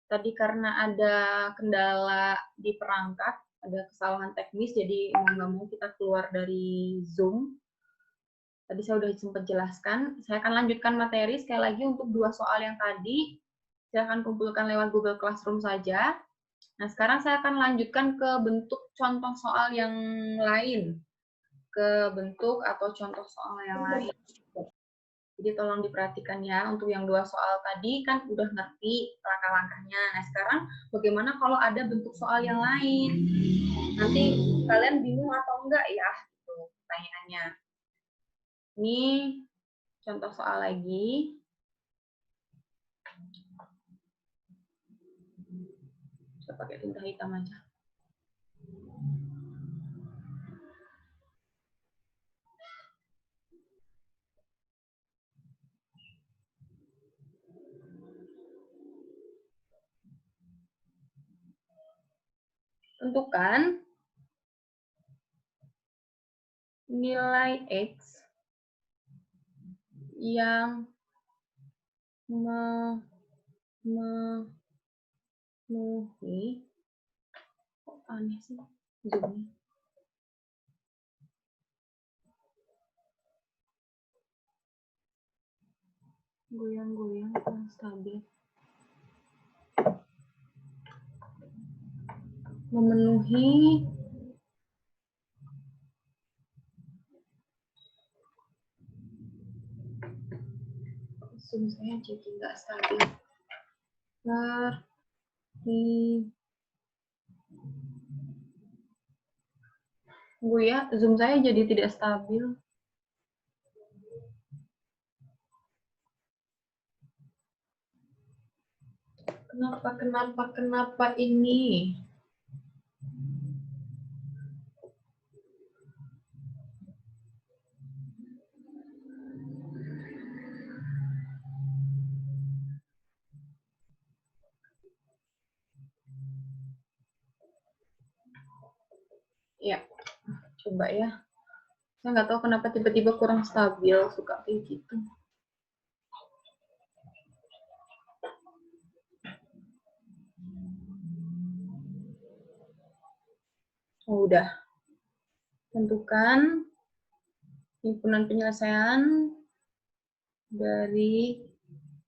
Tadi karena ada kendala di perangkat, ada kesalahan teknis, jadi mau nggak mau kita keluar dari Zoom. Tadi saya sudah sempat jelaskan. Saya akan lanjutkan materi sekali lagi untuk 2 soal yang tadi. Silahkan kumpulkan lewat Google Classroom saja. Nah, sekarang saya akan lanjutkan ke bentuk contoh soal yang lain. Ke bentuk atau contoh soal yang lain. Jadi tolong diperhatikan ya, untuk yang 2 soal tadi kan udah ngerti langkah-langkahnya. Nah, sekarang bagaimana kalau ada bentuk soal yang lain? Nanti kalian bingung atau enggak ya? Gitu pertanyaannya. Ini contoh soal lagi. Saya pakai tinta hitam aja. Tentukan nilai X yang memenuhi, kok aneh sih zoomnya. Goyang-goyang kurang stabil. Memenuhi zoom saya jadi nggak stabil. Ya, zoom saya jadi tidak stabil. Kenapa ini? Ya, coba ya. Saya nggak tahu kenapa tiba-tiba kurang stabil, suka kayak gitu. Oh, udah. Tentukan himpunan penyelesaian dari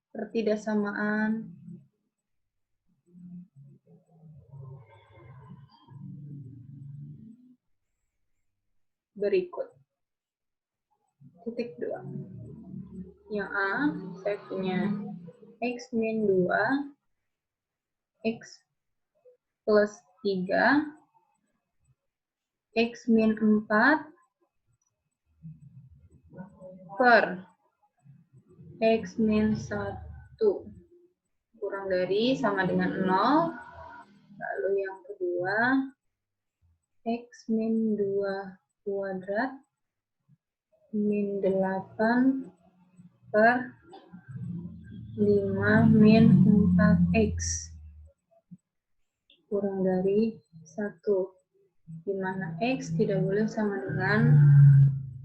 pertidaksamaan berikut. Titik 2. Yang A, saya punya X min 2, X plus 3, X min 4, per X min 1 kurang dari sama dengan 0. Lalu yang kedua, X min 2 kuadrat min 8 per 5 min 4X kurang dari 1. Di mana X tidak boleh sama dengan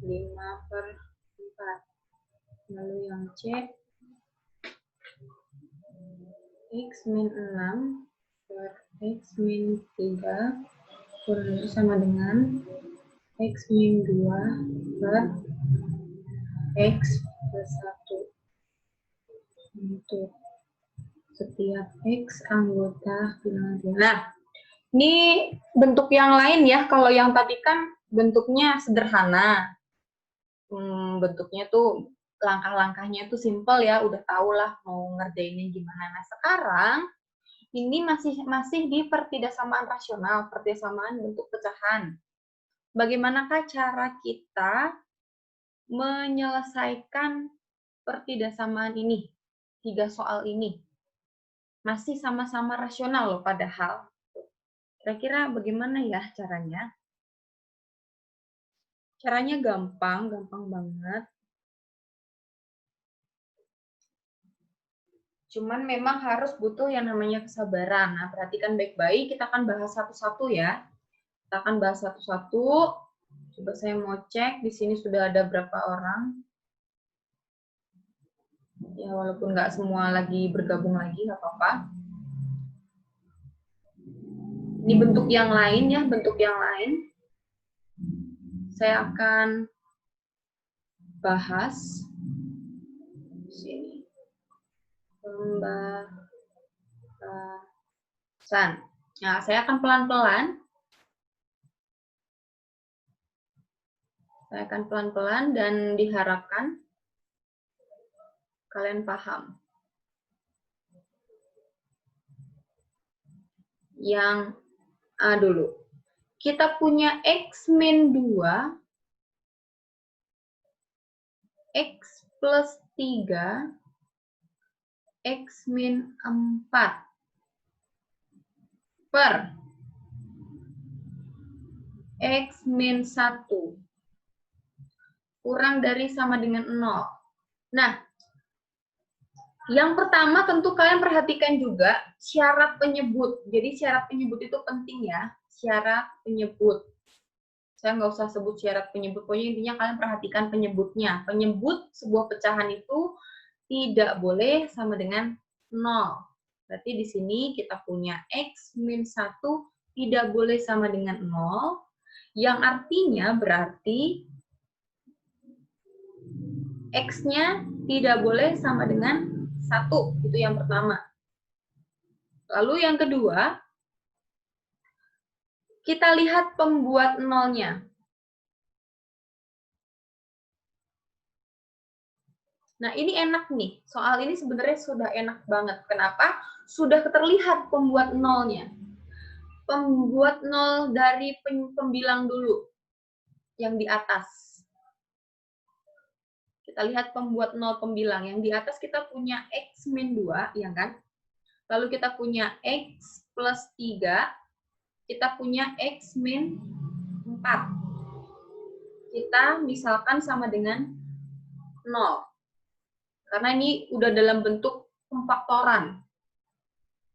5 per 4. Lalu yang C, X min 6 per X min 3 kurang dari sama dengan X min 2 per X plus 1 untuk setiap X anggota bilangan. Nah, ini bentuk yang lain ya. Kalau yang tadi kan bentuknya sederhana. Bentuknya tuh langkah-langkahnya tuh simple ya, udah tau lah mau ngerjainnya gimana. Nah, sekarang ini masih di pertidaksamaan rasional, pertidaksamaan bentuk pecahan. Bagaimanakah cara kita menyelesaikan pertidaksamaan ini? 3 soal ini. Masih sama-sama rasional loh padahal. Kira-kira bagaimana ya caranya? Caranya gampang banget. Cuman memang harus butuh yang namanya kesabaran. Nah, perhatikan baik-baik, kita akan bahas satu-satu ya. Kita akan bahas satu-satu. Coba saya mau cek, di sini sudah ada berapa orang. Ya, walaupun nggak semua lagi bergabung lagi, nggak apa-apa. Ini bentuk yang lain ya, bentuk yang lain. Saya akan bahas sini. Pembahasan. Nah, saya akan pelan-pelan. Saya akan pelan-pelan dan diharapkan kalian paham. Yang A dulu. Kita punya X min 2, X plus 3, X min 4 per X min 1 kurang dari sama dengan 0. Nah, yang pertama tentu kalian perhatikan juga syarat penyebut. Jadi syarat penyebut itu penting ya, syarat penyebut. Saya nggak usah sebut syarat penyebut, pokoknya intinya kalian perhatikan penyebutnya. Penyebut sebuah pecahan itu tidak boleh sama dengan 0. Berarti di sini kita punya X min 1 tidak boleh sama dengan 0, yang artinya berarti X-nya tidak boleh sama dengan 1, itu yang pertama. Lalu yang kedua, kita lihat pembuat nolnya. Nah, ini enak nih. Soal ini sebenarnya sudah enak banget. Kenapa? Sudah terlihat pembuat nolnya. Pembuat nol dari pembilang dulu, yang di atas. Kita lihat pembuat nol pembilang. Yang di atas kita punya X min 2, ya kan? Lalu kita punya X plus 3, kita punya X min 4. Kita misalkan sama dengan 0. Karena ini udah dalam bentuk pemfaktoran.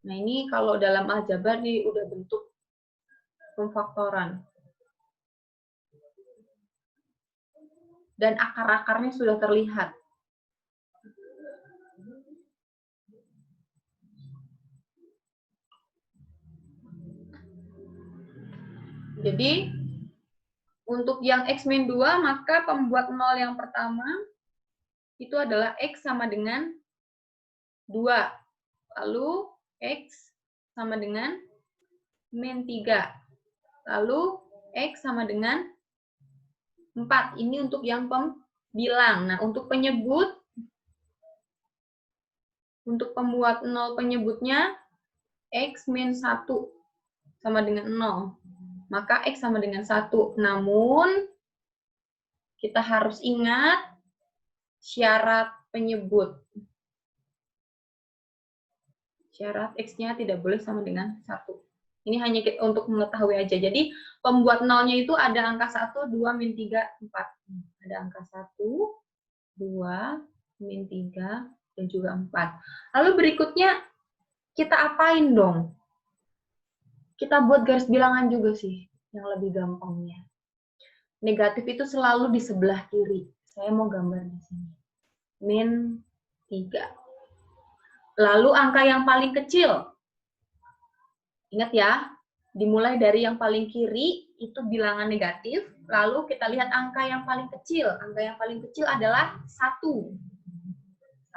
Nah, ini kalau dalam aljabar ini udah bentuk pemfaktoran. Dan akar-akarnya sudah terlihat. Jadi, untuk yang X min 2, maka pembuat 0 yang pertama itu adalah X sama dengan 2. Lalu, X sama dengan min 3. Lalu, X sama dengan 4. Ini untuk yang pembilang. Nah, untuk penyebut, untuk pembuat 0 penyebutnya, X min 1 sama dengan 0. Maka X sama dengan 1. Namun, kita harus ingat syarat penyebut. Syarat X-nya tidak boleh sama dengan 1. Ini hanya untuk mengetahui aja. Jadi, pembuat nolnya itu ada angka 1, 2, min 3, 4. Ada angka 1, 2, min 3, dan juga 4. Lalu berikutnya, kita apain dong? Kita buat garis bilangan juga sih, yang lebih gampangnya. Negatif itu selalu di sebelah kiri. Saya mau gambar di sini. Min 3. Lalu angka yang paling kecil. Ingat ya, dimulai dari yang paling kiri, itu bilangan negatif. Lalu kita lihat angka yang paling kecil. Angka yang paling kecil adalah 1.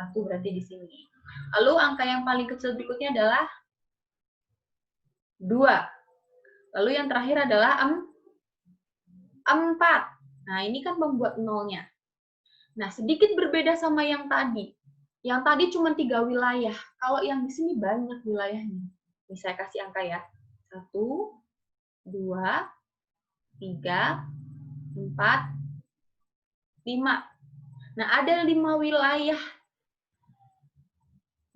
1 berarti di sini. Lalu angka yang paling kecil berikutnya adalah 2. Lalu yang terakhir adalah 4. Nah, ini kan membuat nolnya. Nah, sedikit berbeda sama yang tadi. Yang tadi cuma 3 wilayah. Kalau yang di sini banyak wilayahnya. Ini saya kasih angka ya. 1, 2, 3, 4, 5. Nah, ada 5 wilayah.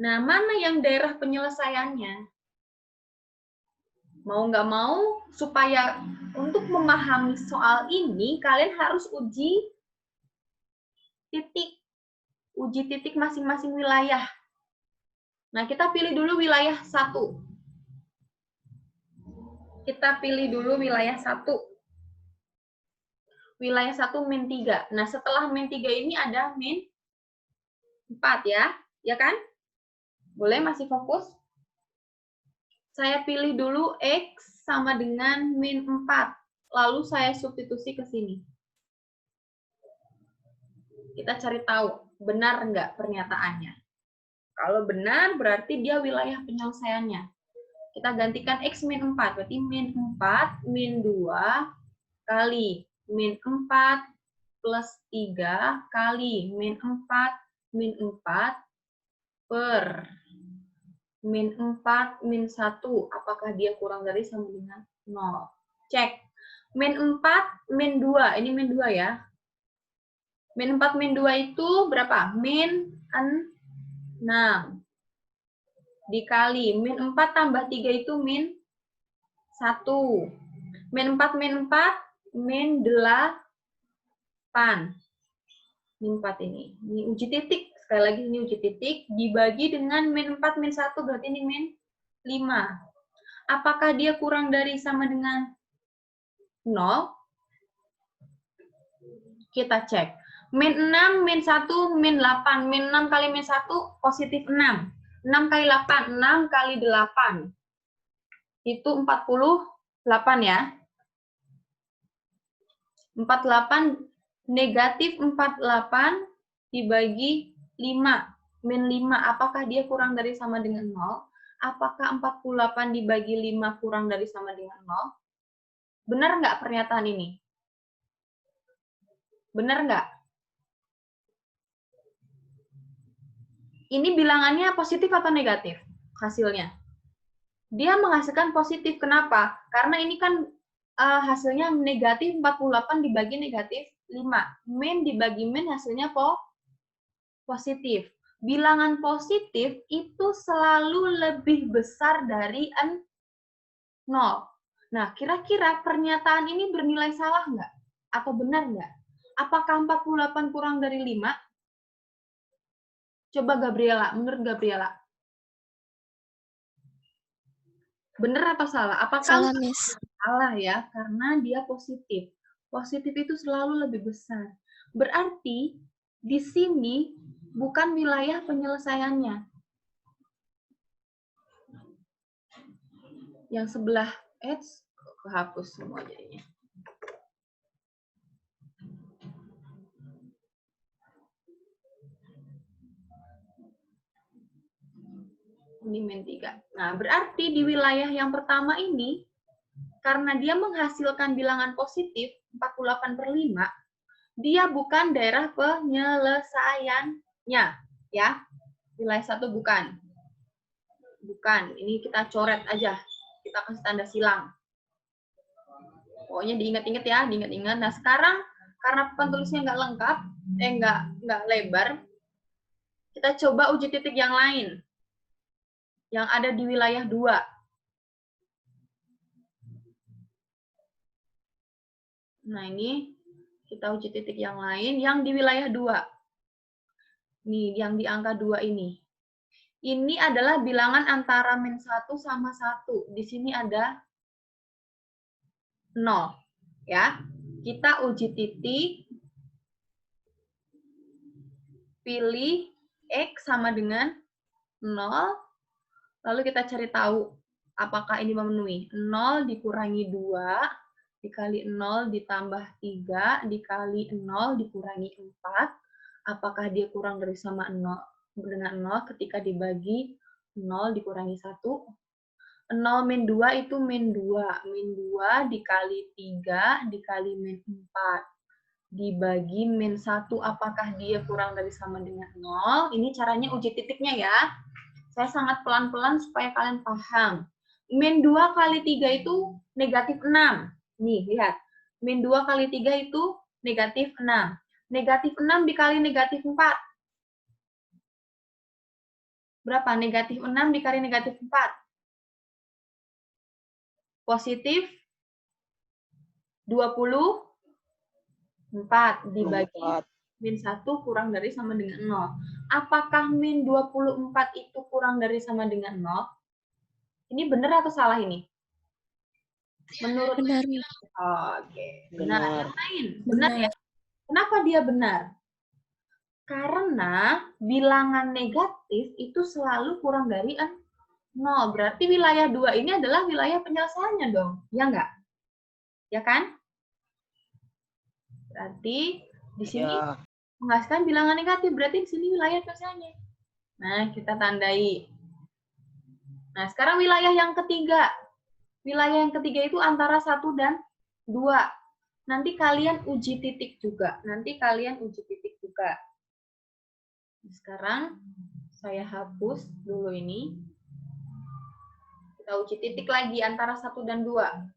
Nah, mana yang daerah penyelesaiannya? Mau nggak mau, supaya untuk memahami soal ini, kalian harus uji titik. Uji titik masing-masing wilayah. Nah, kita pilih dulu wilayah 1. Kita pilih dulu wilayah 1. Wilayah 1 min 3. Nah, setelah min 3 ini ada min 4 ya. Ya kan? Boleh masih fokus? Saya pilih dulu X sama dengan min 4. Lalu saya substitusi ke sini. Kita cari tahu, benar enggak pernyataannya. Kalau benar, berarti dia wilayah penyelesaiannya. Kita gantikan X min 4. Berarti min 4, min 2, kali min 4 plus 3, kali min 4, min 4, per min 4, min 1, apakah dia kurang dari sama dengan 0? Cek. Min 4, min 2, ini min 2 ya. Min 4, min 2 itu berapa? Min 6. Dikali, min 4 tambah 3 itu min 1. Min 4, min 4, min 8. Min 4 ini. Ini uji titik. Sekali lagi ini uji titik, dibagi dengan min 4, min 1, berarti ini min 5. Apakah dia kurang dari sama dengan 0? Kita cek. Min 6, min 1, min 8. Min 6 kali min 1, positif 6. 6 kali 8, 6 kali 8. Itu 48 ya. 48, negatif 48 dibagi 5, min 5, apakah dia kurang dari sama dengan 0? Apakah 48 dibagi 5 kurang dari sama dengan 0? Benar nggak pernyataan ini? Benar nggak? Ini bilangannya positif atau negatif hasilnya? Dia menghasilkan positif, kenapa? Karena ini kan hasilnya negatif 48 dibagi negatif 5. Min dibagi min hasilnya positif. Bilangan positif itu selalu lebih besar dari 0. Nah, kira-kira pernyataan ini bernilai salah nggak? Atau benar nggak? Apakah 48 kurang dari 5? Coba Gabriela, menurut Gabriela. Benar atau salah? Apakah salah, Miss? Salah ya, karena dia positif. Positif itu selalu lebih besar. Berarti di sini bukan wilayah penyelesaiannya. Yang sebelah edge kehapus semua jadinya. Ini min 3. Nah, berarti di wilayah yang pertama ini, karena dia menghasilkan bilangan positif 48/5, dia bukan daerah penyelesaiannya, ya. Wilayah 1 bukan. Bukan, ini kita coret aja. Kita kasih tanda silang. Pokoknya diingat-ingat ya, diingat-ingat. Nah, sekarang karena penulisnya nggak lengkap, nggak lebar, kita coba uji titik yang lain. Yang ada di wilayah 2. Nah, ini kita uji titik yang lain yang di wilayah 2. Nih, yang di angka 2 ini. Ini adalah bilangan antara min 1 sama 1. Di sini ada 0. Ya. Kita uji titik, pilih X sama dengan 0, lalu kita cari tahu apakah ini memenuhi. 0 dikurangi 2, dikali 0 ditambah 3, dikali 0 dikurangi 4, apakah dia kurang dari sama 0 dengan 0 ketika dibagi 0 dikurangi 1? 0 min 2 itu min 2. Min 2 dikali 3 dikali min 4. Dibagi min 1, apakah dia kurang dari sama dengan 0? Ini caranya uji titiknya ya. Saya sangat pelan-pelan supaya kalian paham. Min 2 kali 3 itu negatif 6. Nih, lihat. Min 2 kali 3 itu negatif 6. Negatif 6 dikali negatif 4. Berapa? Negatif 6 dikali negatif 4. Positif 24 dibagi min 1 kurang dari sama dengan 0. Apakah min 24 itu kurang dari sama dengan 0? Ini benar atau salah ini? Menurut Benar. Oke, benar. Yang lain, benar Benar. ya? Kenapa dia benar? Karena bilangan negatif itu selalu kurang dari 0. 0. Berarti wilayah 2 ini adalah wilayah penyelesaiannya dong. Ya nggak? Ya kan? Berarti di sini menghasilkan bilangan negatif. Berarti di sini wilayah penyelesaiannya. Nah, kita tandai. Nah, sekarang wilayah yang ketiga. Wilayah yang ketiga itu antara 1 dan 2. Nanti kalian uji titik juga. Sekarang saya hapus dulu ini. Kita uji titik lagi antara 1 dan 2.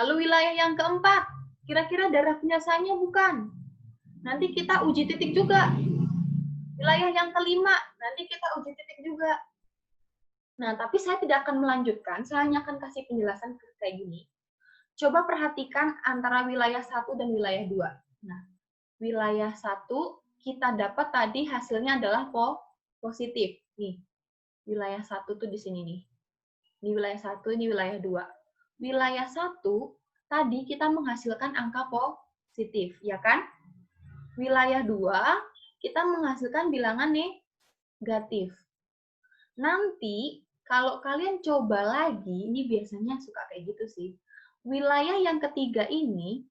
Lalu wilayah yang keempat, kira-kira daerah penyelesaiannya bukan. Nanti kita uji titik juga. Wilayah yang kelima, nanti kita uji titik juga. Nah, tapi saya tidak akan melanjutkan, saya hanya akan kasih penjelasan kayak gini. Coba perhatikan antara wilayah 1 dan wilayah 2. Nah, wilayah 1 kita dapat tadi hasilnya adalah positif. Nih, wilayah 1 tuh di sini nih. Ini wilayah 1, ini wilayah 2. Wilayah 1 tadi kita menghasilkan angka positif, ya kan? Wilayah 2 kita menghasilkan bilangan negatif. Nanti kalau kalian coba lagi, ini biasanya suka kayak gitu sih. Wilayah yang ketiga ini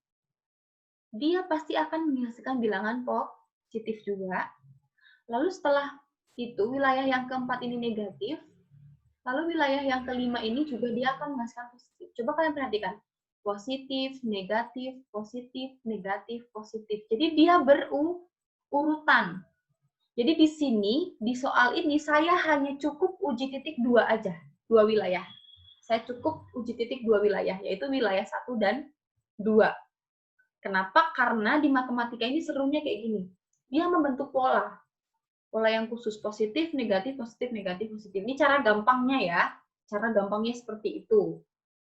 dia pasti akan menghasilkan bilangan positif juga. Lalu setelah itu wilayah yang keempat ini negatif. Lalu wilayah yang kelima ini juga dia akan menghasilkan positif. Coba kalian perhatikan. Positif, negatif, positif, negatif, positif. Jadi dia berurutan. Jadi di sini, di soal ini, saya hanya cukup uji titik 2 aja. 2 wilayah. Saya cukup uji titik 2 wilayah, yaitu wilayah 1 dan 2. Kenapa? Karena di matematika ini serunya kayak gini. Dia membentuk pola. Pola yang khusus positif, negatif, positif, negatif, positif. Ini cara gampangnya ya. Cara gampangnya seperti itu.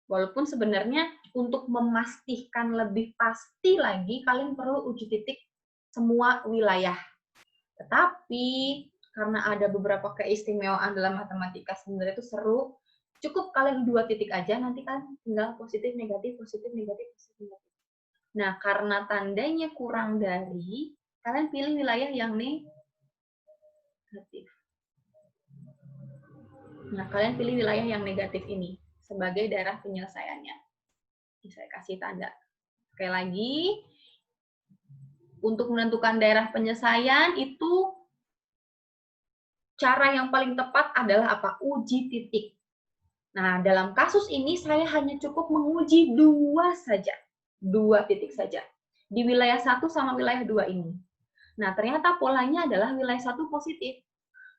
Walaupun sebenarnya untuk memastikan lebih pasti lagi, kalian perlu uji titik semua wilayah. Tetapi karena ada beberapa keistimewaan dalam matematika sebenarnya itu seru, cukup kalian 2 titik aja, nanti kan tinggal positif, negatif, positif, negatif, positif, negatif. Nah, karena tandanya kurang dari, kalian pilih wilayah yang negatif. Nah, kalian pilih wilayah yang negatif ini sebagai daerah penyelesaiannya. Saya kasih tanda. Sekali lagi, untuk menentukan daerah penyelesaian itu cara yang paling tepat adalah apa? Uji titik. Nah, dalam kasus ini saya hanya cukup menguji 2 saja. 2 titik saja. Di wilayah 1 sama wilayah 2 ini. Nah, ternyata polanya adalah wilayah 1 positif.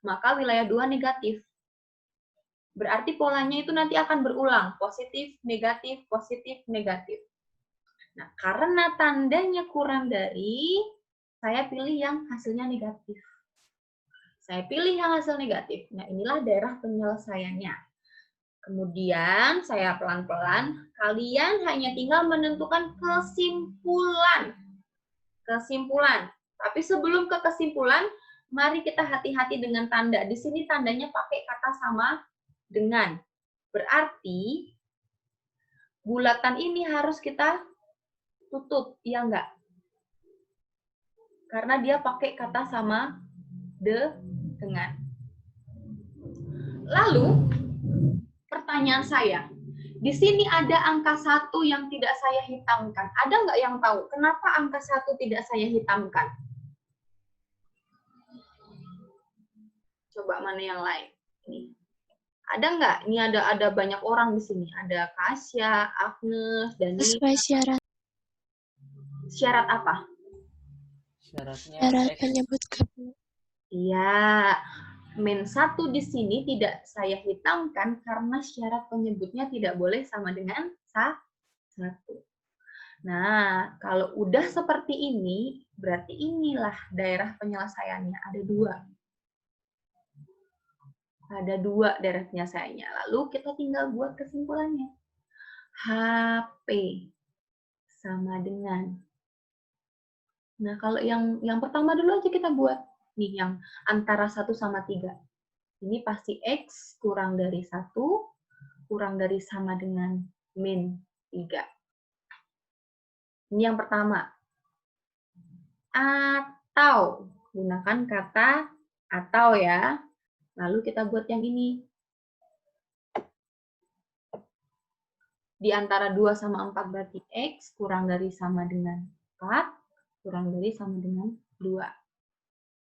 Maka wilayah 2 negatif. Berarti polanya itu nanti akan berulang. Positif, negatif, positif, negatif. Nah, karena tandanya kurang dari, saya pilih yang hasilnya negatif. Saya pilih yang hasil negatif. Nah, inilah daerah penyelesaiannya. Kemudian, saya pelan-pelan, kalian hanya tinggal menentukan kesimpulan. Kesimpulan. Tapi sebelum ke kesimpulan, mari kita hati-hati dengan tanda. Di sini tandanya pakai kata sama dengan. Berarti, bulatan ini harus kita tutup, ya enggak? Karena dia pakai kata sama dengan. Lalu, pertanyaan saya, di sini ada angka 1 yang tidak saya hitamkan. Ada nggak yang tahu kenapa angka 1 tidak saya hitamkan? Coba mana yang lain? Ini. Ada nggak? Ini ada banyak orang di sini. Ada Kasya, Agnes, dan Sesuai syarat. Syarat apa? Syarat penyebut gabungan. Iya. Min 1 di sini tidak saya hitamkan karena syarat penyebutnya tidak boleh sama dengan 1. Nah, kalau udah seperti ini, berarti inilah daerah penyelesaiannya. Ada 2. Ada 2 daerah penyelesaiannya. Lalu kita tinggal buat kesimpulannya. HP sama dengan. Nah, kalau yang pertama dulu aja kita buat. Nih, yang antara 1 sama 3. Ini pasti X kurang dari 1, kurang dari sama dengan min 3. Ini yang pertama. Atau, gunakan kata atau ya. Lalu kita buat yang ini. Di antara 2 sama 4 berarti X kurang dari sama dengan 4, kurang dari sama dengan 2.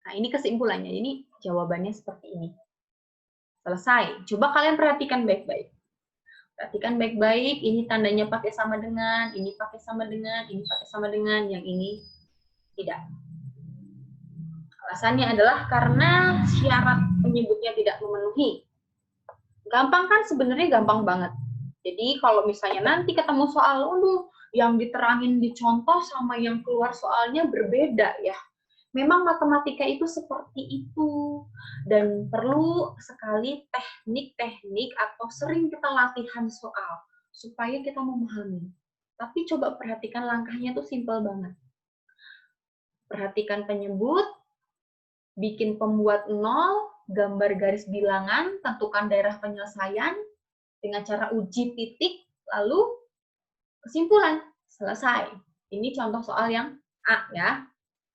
Nah, ini kesimpulannya. Ini jawabannya seperti ini. Selesai. Coba kalian perhatikan baik-baik. Perhatikan baik-baik, ini tandanya pakai sama dengan, ini pakai sama dengan, ini pakai sama dengan, yang ini tidak. Alasannya adalah karena syarat penyebutnya tidak memenuhi. Gampang kan? Sebenarnya gampang banget. Jadi kalau misalnya nanti ketemu soal, yang diterangin di contoh sama yang keluar soalnya berbeda ya. Memang matematika itu seperti itu. Dan perlu sekali teknik-teknik atau sering kita latihan soal supaya kita memahami. Tapi coba perhatikan langkahnya tuh simpel banget. Perhatikan penyebut, bikin pembuat 0, gambar garis bilangan, tentukan daerah penyelesaian dengan cara uji titik, lalu kesimpulan. Selesai. Ini contoh soal yang A ya.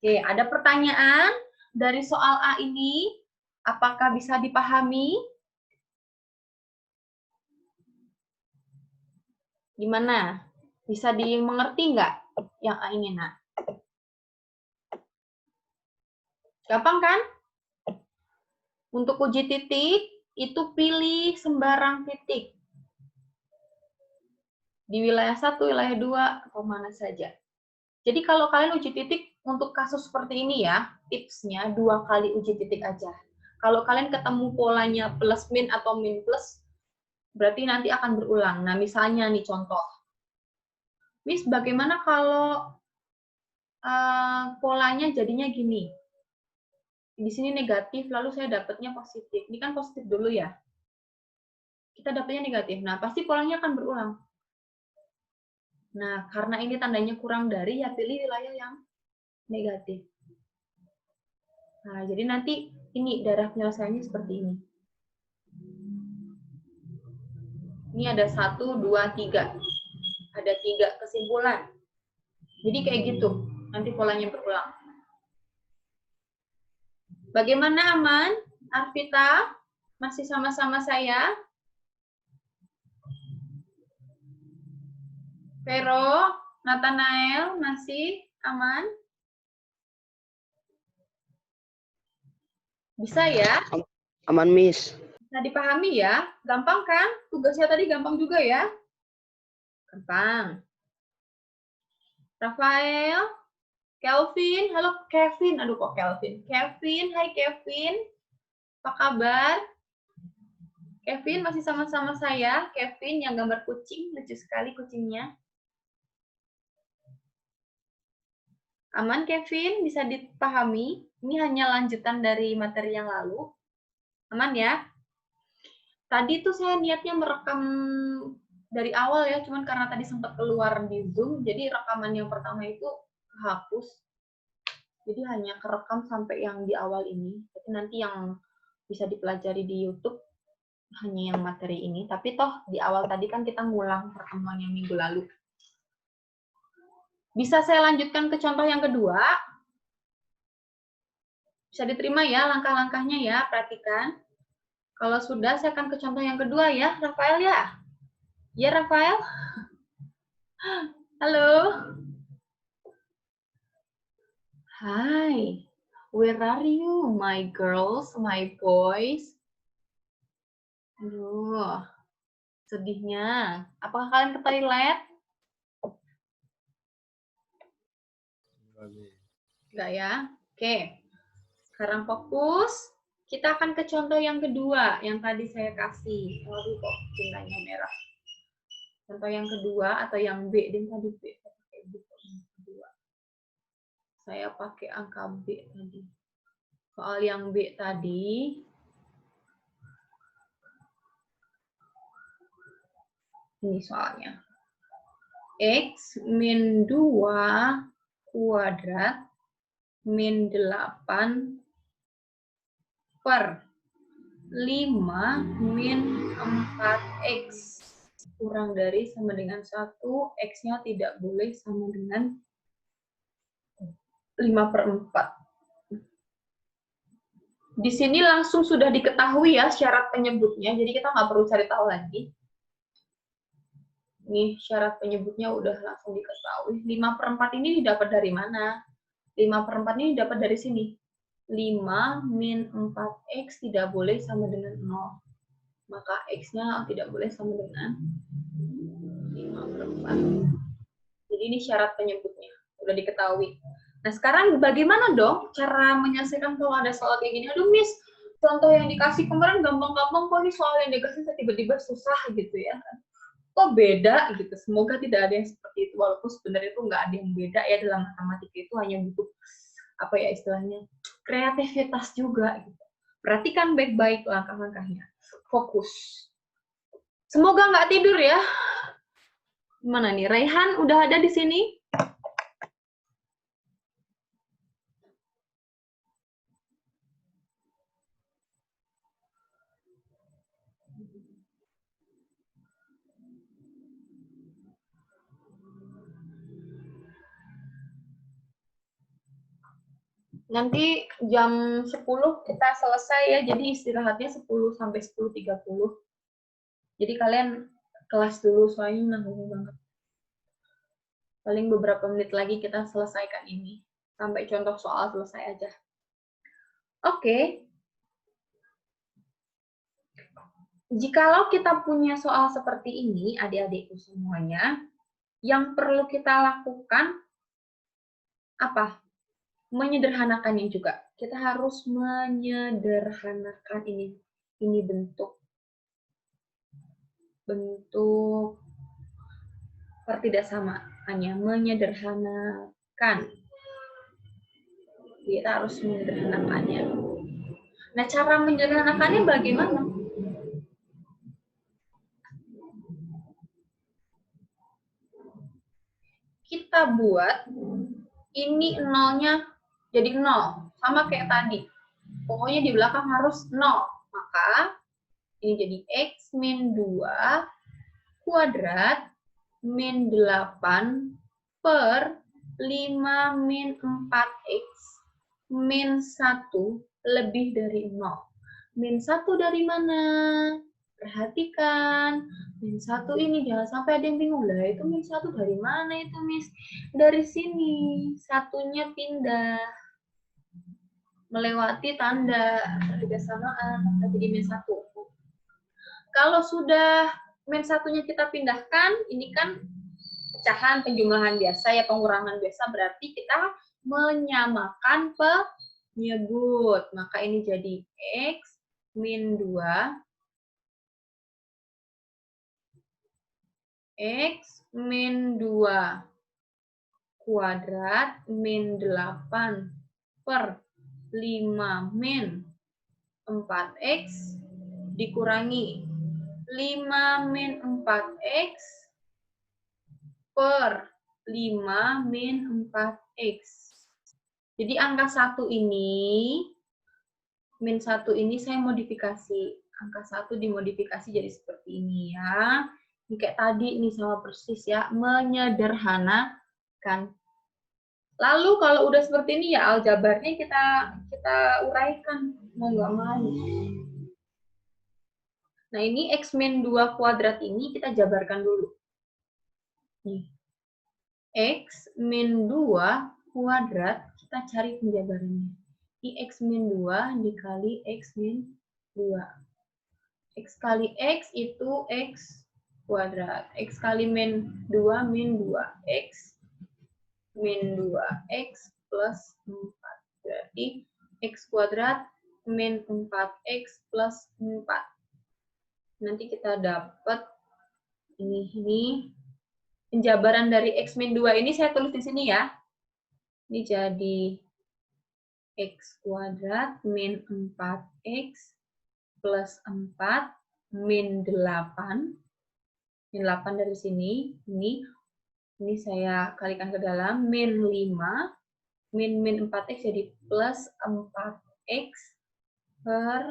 Oke, ada pertanyaan dari soal A ini, apakah bisa dipahami? Gimana? Bisa dimengerti nggak yang A ini, Nak? Gampang kan? Untuk uji titik, itu pilih sembarang titik. Di wilayah 1, wilayah 2, atau mana saja. Jadi kalau kalian uji titik, untuk kasus seperti ini ya, tipsnya 2 kali uji titik aja. Kalau kalian ketemu polanya plus min atau min plus, berarti nanti akan berulang. Nah, misalnya nih contoh. Miss, bagaimana kalau polanya jadinya gini? Di sini negatif, lalu saya dapatnya positif. Ini kan positif dulu ya. Kita dapatnya negatif. Nah, pasti polanya akan berulang. Nah, karena ini tandanya kurang dari, ya pilih wilayah yang negatif. Nah, jadi nanti ini daerah penyelesaiannya seperti ini. Ini ada 1, 2, 3. Ada 3 kesimpulan. Jadi kayak gitu. Nanti polanya berulang. Bagaimana Aman? Arvita? Masih sama-sama saya? Vero? Nathanael? Masih aman? Bisa ya? Aman, Miss. Bisa dipahami ya? Gampang kan? Tugasnya tadi gampang juga ya? Gampang. Rafael? Kelvin? Halo Kevin. Aduh kok Kelvin? Kevin, hai Kevin. Apa kabar? Kevin masih sama-sama saya. Kevin yang gambar kucing. Lucu sekali kucingnya. Aman Kevin? Bisa dipahami? Ini hanya lanjutan dari materi yang lalu. Aman ya? Tadi tuh saya niatnya merekam dari awal ya, cuman karena tadi sempat keluar di Zoom, jadi rekaman yang pertama itu kehapus. Jadi hanya kerekam sampai yang di awal ini. Jadi nanti yang bisa dipelajari di YouTube hanya yang materi ini. Tapi toh di awal tadi kan kita ngulang pertemuan yang minggu lalu. Bisa saya lanjutkan ke contoh yang kedua? Bisa diterima ya langkah-langkahnya ya, perhatikan. Kalau sudah, saya akan ke contoh yang kedua ya, Rafael ya. Ya, Rafael? Halo? Hi, where are you, my girls, my boys? Aduh, sedihnya. Apakah kalian ke toilet? Enggak ya? Oke. Sekarang fokus. Kita akan ke contoh yang kedua, yang tadi saya kasih. Waduh, kok cintanya merah. Contoh yang kedua, atau yang B. Dan tadi B. Saya pakai angka B tadi. Soal yang B tadi, ini soalnya. X min 2 kuadrat min 8 per 5 min 4x kurang dari sama dengan 1, x-nya tidak boleh sama dengan 5/4. Di sini langsung sudah diketahui ya syarat penyebutnya, jadi kita nggak perlu cari tahu lagi. Nih, syarat penyebutnya udah langsung diketahui. 5/4 ini didapat dari mana? 5/4 ini didapat dari sini. 5 min 4x tidak boleh sama dengan 0. Maka x-nya tidak boleh sama dengan 5/4. Jadi ini syarat penyebutnya, udah diketahui. Nah, sekarang bagaimana dong cara menyelesaikan kalau ada soal kayak gini? Aduh, Miss, contoh yang dikasih kemarin gampang-gampang, kok ini soal yang dikasih tiba-tiba susah gitu ya. Kok beda gitu. Semoga tidak ada yang seperti itu, walaupun sebenarnya itu nggak ada yang beda ya dalam matematika, itu hanya butuh apa ya istilahnya, kreativitas juga gitu. Perhatikan baik-baik langkah-langkahnya. Fokus. Semoga nggak tidur ya. Gimana nih? Raihan udah ada di sini? Nanti jam 10 kita selesai ya, jadi istirahatnya 10 sampai 10.30. Jadi kalian kelas dulu, soalnya nanggung banget. Paling beberapa menit lagi kita selesaikan ini. Sampai contoh soal selesai aja. Oke. Jikalau kita punya soal seperti ini, adik-adikku semuanya, yang perlu kita lakukan apa? Menyederhanakannya juga. Kita harus menyederhanakan ini. Ini bentuk pertidaksamaannya, menyederhanakan. Kita harus menyederhanakannya. Nah, cara menyederhanakannya bagaimana? Kita buat ini nolnya jadi 0, sama kayak tadi. Pokoknya di belakang harus 0. Maka ini jadi x min 2 kuadrat min 8 per 5 min 4x min 1 lebih dari 0. Min 1 dari mana? Perhatikan. Min 1 ini jangan sampai ada yang bingung. Lah itu min 1 dari mana itu, Miss? Dari sini. Satunya pindah. Melewati tanda pertidakssamaan. Jadi min 1. Kalau sudah min 1-nya kita pindahkan, ini kan pecahan penjumlahan biasa ya, pengurangan biasa, berarti kita menyamakan penyebut. Maka ini jadi x min 2 x min 2 kuadrat min 8 per 5 min 4x dikurangi 5 min 4x per 5 min 4x. Jadi angka 1 ini, min 1 ini saya modifikasi. Angka 1 dimodifikasi jadi seperti ini ya. Ini kayak tadi nih sama persis ya, menyederhanakan. Lalu kalau udah seperti ini ya aljabarnya kita uraikan, mau nggak mau. Nah ini x min 2 kuadrat ini kita jabarkan dulu. Nih. X min 2 kuadrat, kita cari penjabarannya. Ini x min 2 dikali x min 2. X kali x itu x kuadrat. X kali min 2, min 2. X min 2, x plus 4. Berarti x kuadrat min 4x plus 4. Nanti kita dapat ini penjabaran dari x min 2 ini saya tulis di sini ya. Ini jadi x kuadrat min 4x plus 4 min 8. Min 8 dari sini. Ini saya kalikan ke dalam. Min 5. Min 4x jadi plus 4x per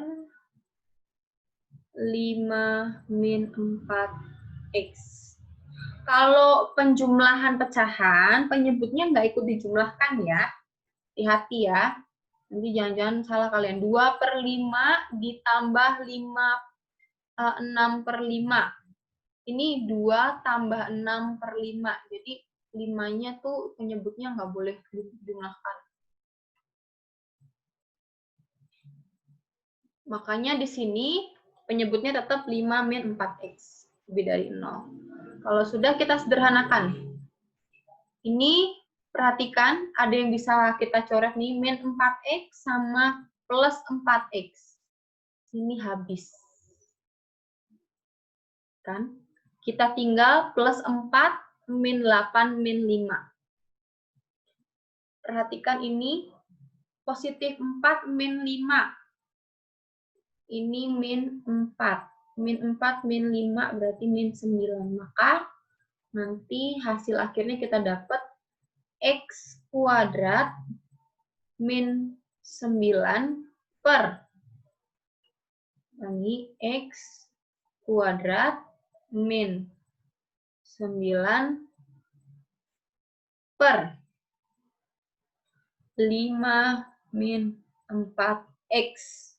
5 min 4x. Kalau penjumlahan pecahan, penyebutnya nggak ikut dijumlahkan ya. Hati-hati ya. Nanti jangan-jangan salah kalian. 2/5 ditambah 6/5. Ini 2 tambah 6/5. Jadi 5-nya tuh penyebutnya nggak boleh dijumlahkan. Makanya di sini penyebutnya tetap 5 min 4x. Lebih dari 0. Kalau sudah kita sederhanakan. Ini perhatikan ada yang bisa kita coret nih. Min 4x sama plus 4x. Ini habis. Kan? Kita tinggal plus 4 min 8 min 5. Perhatikan ini positif 4 min 5. Ini min 4. Min 4 min 5 berarti min 9. Maka nanti hasil akhirnya kita dapat x kuadrat min 9 per. Ini x kuadrat min 9 per 5 min 4x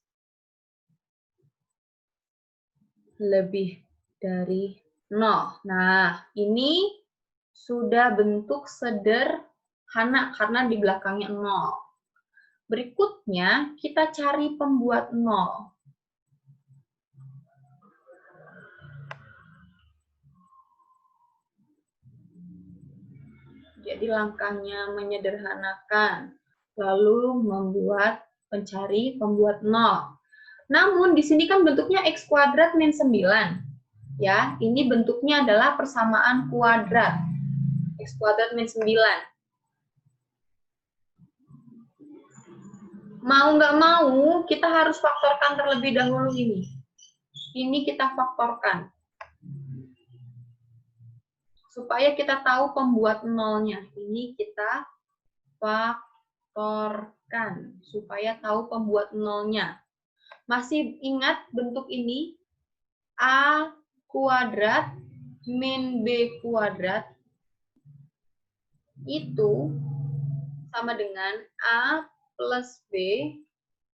lebih dari 0. Nah, ini sudah bentuk sederhana karena di belakangnya 0. Berikutnya, kita cari pembuat 0. Jadi langkahnya menyederhanakan, lalu membuat pencari pembuat 0. Namun di sini kan bentuknya x kuadrat min 9. Ya, ini bentuknya adalah persamaan kuadrat. X kuadrat min 9. Mau nggak mau, kita harus faktorkan terlebih dahulu ini. Ini kita faktorkan. Supaya kita tahu pembuat nolnya. Ini kita faktorkan. Supaya tahu pembuat nolnya. Masih ingat bentuk ini? A kuadrat min B kuadrat itu sama dengan A plus B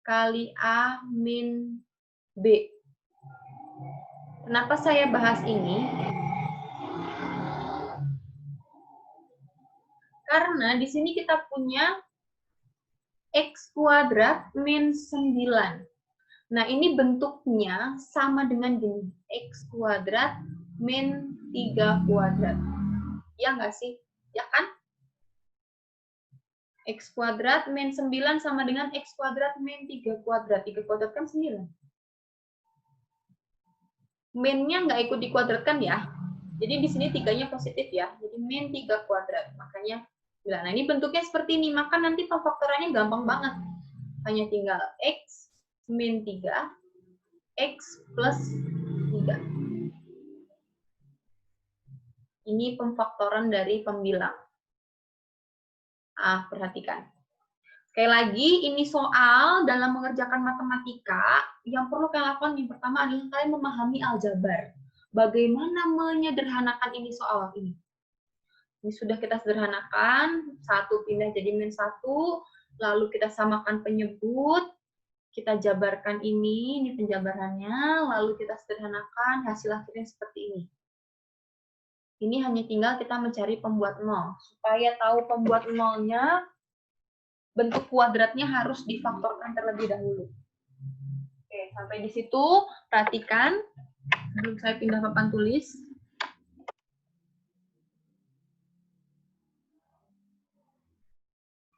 kali A min B. Kenapa saya bahas ini? Karena di sini kita punya X kuadrat min 9. Nah, ini bentuknya sama dengan gini. X kuadrat min 3 kuadrat. Ya nggak sih? Ya kan? X kuadrat min 9 sama dengan X kuadrat min 3 kuadrat. 3 kuadrat kan 9. Min-nya nggak ikut dikuadratkan ya. Jadi di sini 3-nya positif ya. Jadi min 3 kuadrat. Makanya, nah ini bentuknya seperti ini. Maka nanti pemfaktorannya gampang banget. Hanya tinggal X min 3 X plus 3. Ini pemfaktoran dari pembilang. Perhatikan. Sekali lagi, ini soal dalam mengerjakan matematika, yang perlu kalian lakukan yang pertama adalah kalian memahami aljabar. Bagaimana menyederhanakan ini soal ini. Ini sudah kita sederhanakan, 1 pindah jadi min 1, lalu kita samakan penyebut, kita jabarkan ini penjabarannya, lalu kita sederhanakan, hasil akhirnya seperti ini. Ini hanya tinggal kita mencari pembuat 0. Supaya tahu pembuat 0-nya, bentuk kuadratnya harus difaktorkan terlebih dahulu. Oke, sampai di situ, perhatikan. Sebelum saya pindah papan tulis.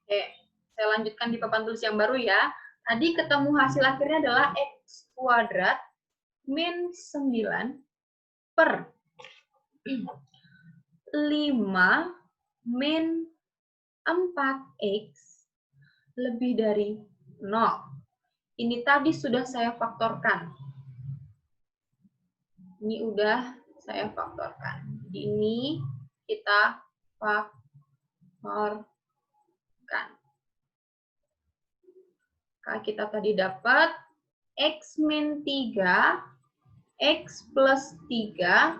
Oke, saya lanjutkan di papan tulis yang baru ya. Tadi ketemu hasil akhirnya adalah X kuadrat min 9 per 5 min 4X lebih dari 0. Ini tadi sudah saya faktorkan. Ini udah saya faktorkan. Jadi ini kita faktorkan. Kita tadi dapat X min 3 X plus 3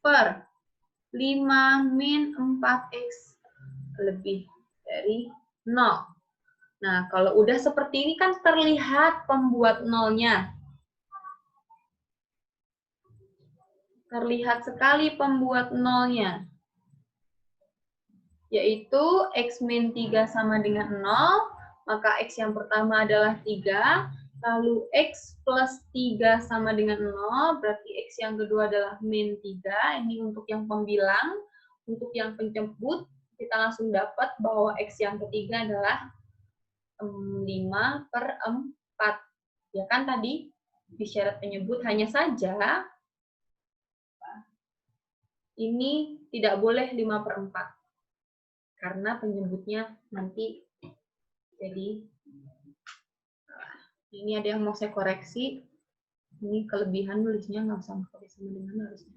per 5 min 4X lebih dari 0. Nah, kalau udah seperti ini kan terlihat pembuat nolnya. Terlihat sekali pembuat nolnya. Yaitu X min 3 sama dengan 0, maka X yang pertama adalah 3, lalu X plus 3 sama dengan 0, berarti X yang kedua adalah min 3, ini untuk yang pembilang, untuk yang penjemput, kita langsung dapat bahwa X yang ketiga adalah 5/4. Ya kan tadi di syarat penyebut, hanya saja ini tidak boleh 5/4. Karena penyebutnya nanti jadi, ini ada yang mau saya koreksi, ini kelebihan nulisnya nggak usah pakai sama dengan harusnya.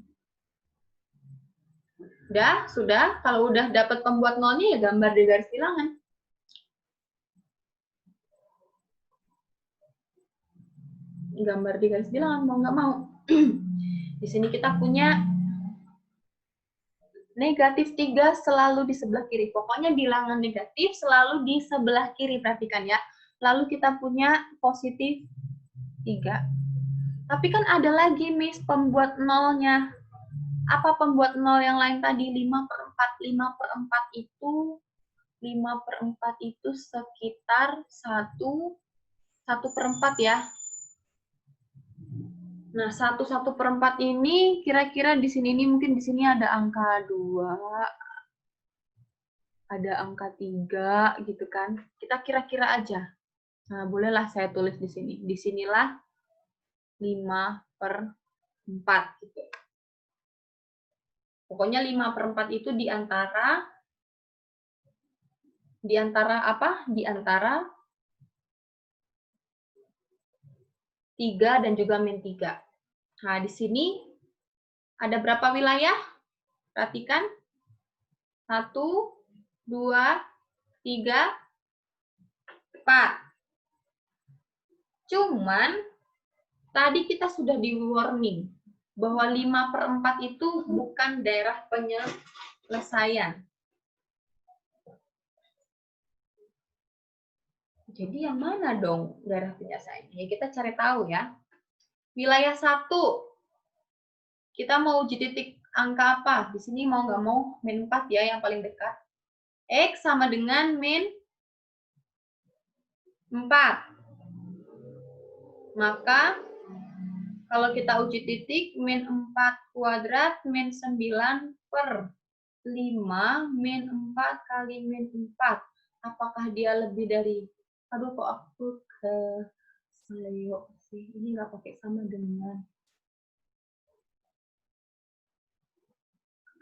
Sudah, kalau udah dapat pembuat nolnya ya gambar di garis bilangan. Gambar di garis bilangan, mau nggak mau. Di sini kita punya negatif 3 selalu di sebelah kiri. Pokoknya bilangan negatif selalu di sebelah kiri, perhatikan ya. Lalu kita punya positif 3. Tapi kan ada lagi, Miss, pembuat nolnya. Apa pembuat nol yang lain tadi? 5/4. 5/4 itu sekitar 1/4 ya. Nah, 1/4 ini kira-kira di sini ini mungkin di sini ada angka 2, ada angka 3 gitu kan. Kita kira-kira aja. Nah, bolehlah saya tulis di sini. Di sinilah 5/4 gitu. Pokoknya 5/4 itu di antara apa? Di antara 3 dan juga min 3. Nah, di sini ada berapa wilayah? Perhatikan. 1, 2, 3, 4. Cuman, tadi kita sudah di warning bahwa 5/4 itu bukan daerah penyelesaian. Jadi yang mana dong daerah penyelesaian? Ya kita cari tahu ya. Wilayah 1, kita mau uji titik angka apa? Di sini mau nggak mau min 4 ya yang paling dekat. X sama dengan min 4. Maka kalau kita uji titik, min 4 kuadrat, min 9/5, min 4 kali min 4. Apakah dia lebih dari, aduh kok aku ke Leo sih, ini nggak pakai sama dengan.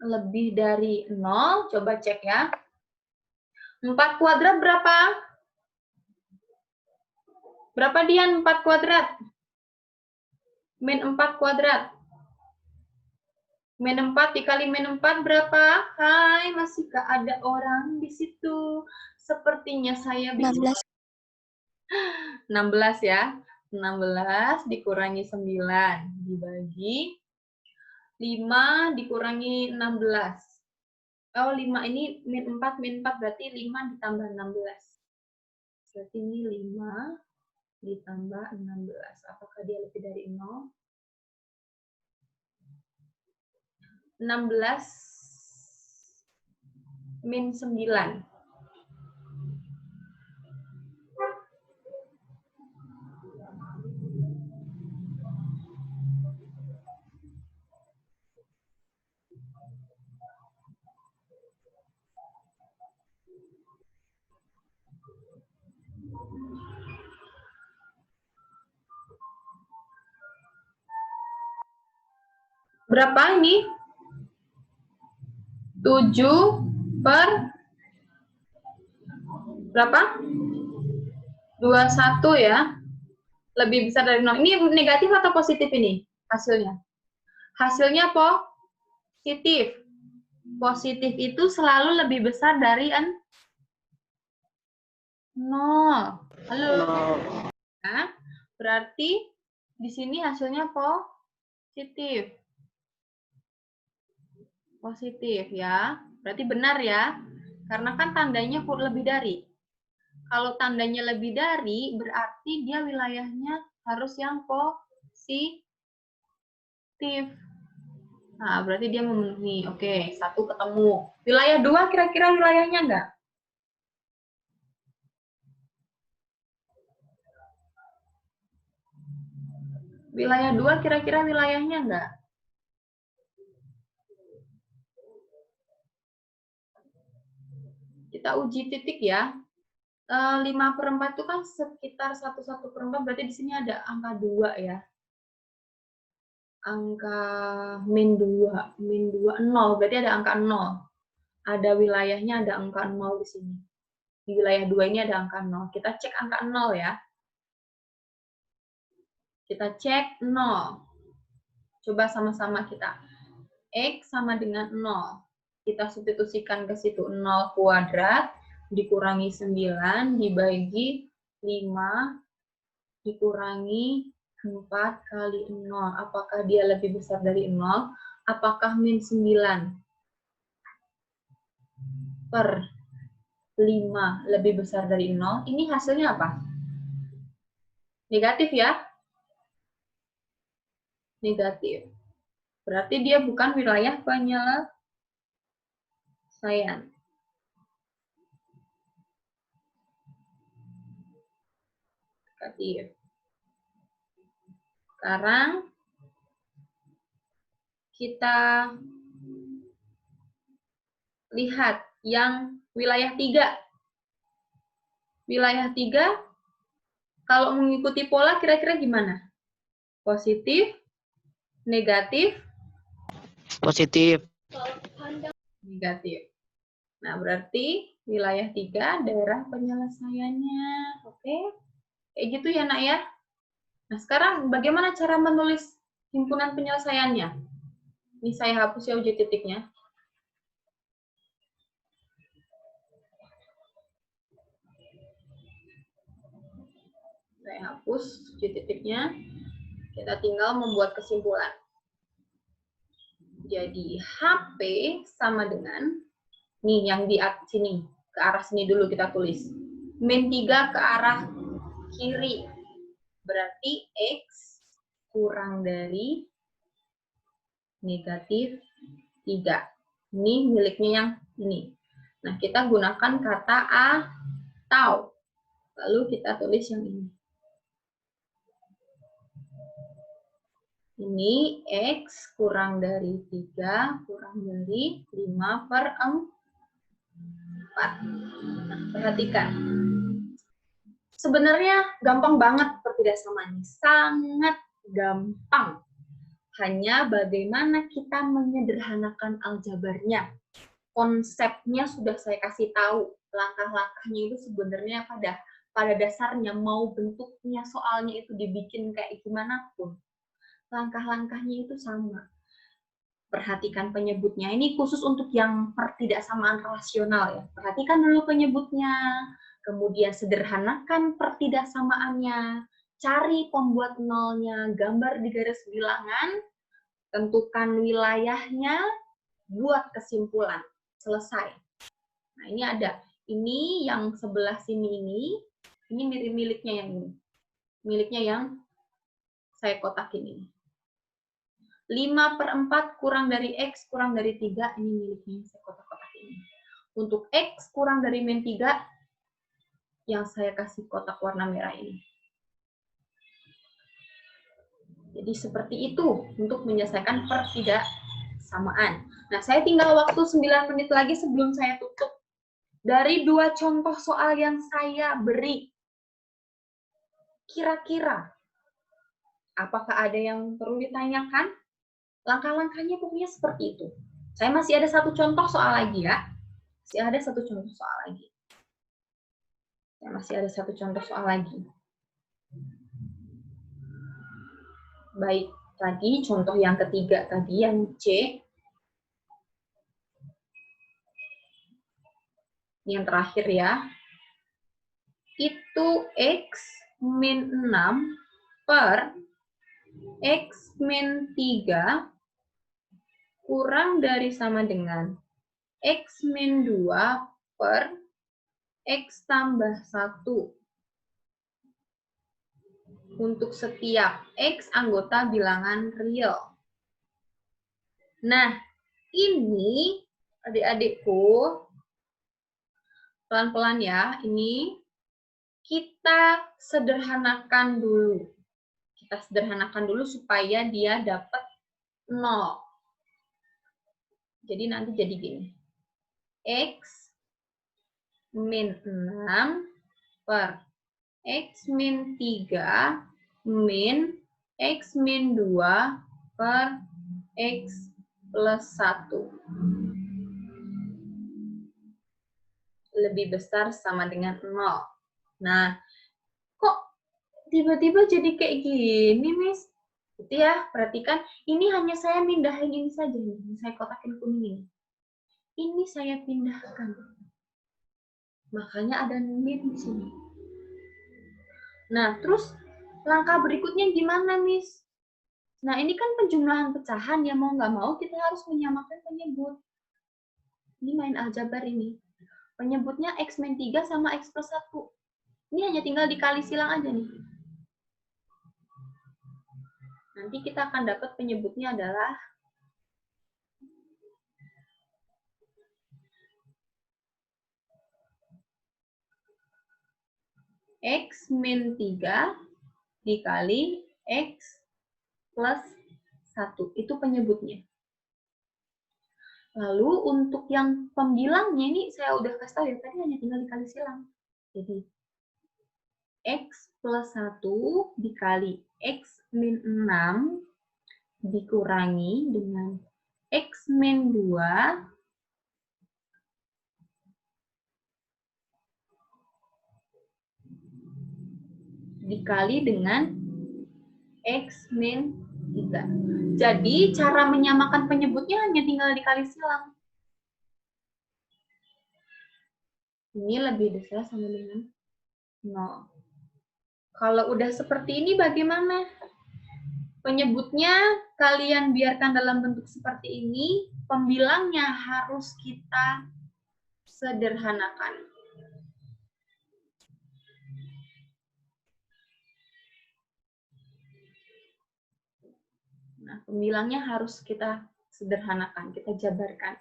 Lebih dari 0, coba cek ya. 4 kuadrat berapa? Berapa Dian 4 kuadrat? Min 4 kuadrat. Min 4 dikali min 4 berapa? Hai, masih gak ada orang di situ? Sepertinya saya bingung. 16 ya. 16 dikurangi 9 dibagi 5 dikurangi 16. Oh, 5 ini min 4 berarti 5 ditambah 16. Berarti ini 5 ditambah 16. Apakah dia lebih dari 0? 16 min 9. Berapa ini? 7 per berapa? 21 ya. Lebih besar dari 0. Ini negatif atau positif ini hasilnya? Hasilnya positif. Positif itu selalu lebih besar dari 0. Halo. Nah, berarti di sini hasilnya Positif. Positif ya. Berarti benar ya. Karena kan tandanya lebih dari. Kalau tandanya lebih dari, berarti dia wilayahnya harus yang positif. Nah, berarti dia memenuhi. Oke, 1 ketemu. Wilayah 2 kira-kira wilayahnya enggak? Wilayah 2 kira-kira wilayahnya enggak? Kita uji titik ya. 5/4 itu kan sekitar 1/4, berarti di sini ada angka 2 ya. Angka min 2, 0, berarti ada angka 0. Ada wilayahnya, ada angka 0 di sini. Di wilayah 2 ini ada angka 0. Kita cek angka 0 ya. Kita cek 0. Coba sama-sama kita. X sama dengan 0. Kita substitusikan ke situ 0 kuadrat dikurangi 9 dibagi 5 dikurangi 4 kali 0. Apakah dia lebih besar dari 0? Apakah min 9 per 5 lebih besar dari 0? Ini hasilnya apa? Negatif ya? Negatif. Berarti dia bukan wilayah penyelesaian. Negatif. Sekarang kita lihat yang wilayah 3. Wilayah 3, kalau mengikuti pola kira-kira gimana? Positif, negatif, Positif. negatif. Nah, berarti wilayah 3 daerah penyelesaiannya. Oke? Kayak gitu ya, Nak ya. Nah, sekarang bagaimana cara menulis himpunan penyelesaiannya? Ini saya hapus ya uji titiknya. Saya hapus uji titiknya. Kita tinggal membuat kesimpulan. Jadi, HP sama dengan, nih yang di sini, ke arah sini dulu kita tulis. Min 3 ke arah kiri. Berarti X kurang dari negatif 3. Ini miliknya yang ini. Nah, kita gunakan kata atau. Lalu kita tulis yang ini. Ini X kurang dari 3 kurang dari 5/4. Nah, perhatikan. Sebenarnya gampang banget pertidaksamaan ini. Sangat gampang. Hanya bagaimana kita menyederhanakan aljabarnya. Konsepnya sudah saya kasih tahu. Langkah-langkahnya itu sebenarnya pada dasarnya mau bentuknya soalnya itu dibikin kayak gimana pun. Langkah-langkahnya itu sama. Perhatikan penyebutnya. Ini khusus untuk yang pertidaksamaan relasional ya. Perhatikan dulu penyebutnya. Kemudian sederhanakan pertidaksamaannya. Cari pembuat nolnya. Gambar di garis bilangan. Tentukan wilayahnya. Buat kesimpulan. Selesai. Nah, ini ada. Ini yang sebelah sini ini miliknya yang ini. Miliknya yang saya kotakin ini. 5/4 kurang dari X kurang dari 3, ini miliknya yang saya kotak-kotak ini. Untuk X kurang dari min 3, yang saya kasih kotak warna merah ini. Jadi seperti itu untuk menyelesaikan pertidaksamaan. Nah, saya tinggal waktu 9 menit lagi sebelum saya tutup. Dari 2 contoh soal yang saya beri, kira-kira apakah ada yang perlu ditanyakan? Langkah-langkahnya pokoknya seperti itu. Saya masih ada 1 contoh soal lagi ya. Masih ada 1 contoh soal lagi. Saya masih ada 1 contoh soal lagi. Baik, tadi contoh yang ketiga tadi yang C. Yang terakhir ya. Itu X min 6 per X min 3 kurang dari sama dengan X min 2 per X tambah 1 untuk setiap X anggota bilangan real. Nah, ini adik-adikku, pelan-pelan ya, ini kita sederhanakan dulu. Kita sederhanakan dulu supaya dia dapat 0. Jadi nanti jadi gini. X min 6 per X min 3 min X min 2 per X plus 1. Lebih besar sama dengan 0. Nah, kok tiba-tiba jadi kayak gini, Miss? Gitu ya, perhatikan. Ini hanya saya pindahin ini saja. Saya kotakin kuning ini. Ini saya pindahkan. Makanya ada min di sini. Nah, terus langkah berikutnya gimana, Miss? Nah, ini kan penjumlahan pecahan ya, mau nggak mau kita harus menyamakan penyebut. Ini main aljabar ini. Penyebutnya X min 3 sama X plus 1. Ini hanya tinggal dikali silang aja nih. Nanti kita akan dapat penyebutnya adalah X min 3 dikali X plus 1. Itu penyebutnya. Lalu untuk yang pembilangnya ini saya udah kasih tahu ya, tadi hanya tinggal dikali silang. Jadi X plus 1 dikali X min 6 dikurangi dengan X min 2 dikali dengan X min 3. Jadi, cara menyamakan penyebutnya hanya tinggal dikali silang. Ini lebih besar sama dengan 0. Kalau udah seperti ini bagaimana? Penyebutnya kalian biarkan dalam bentuk seperti ini, pembilangnya harus kita sederhanakan. Nah, pembilangnya harus kita sederhanakan, kita jabarkan.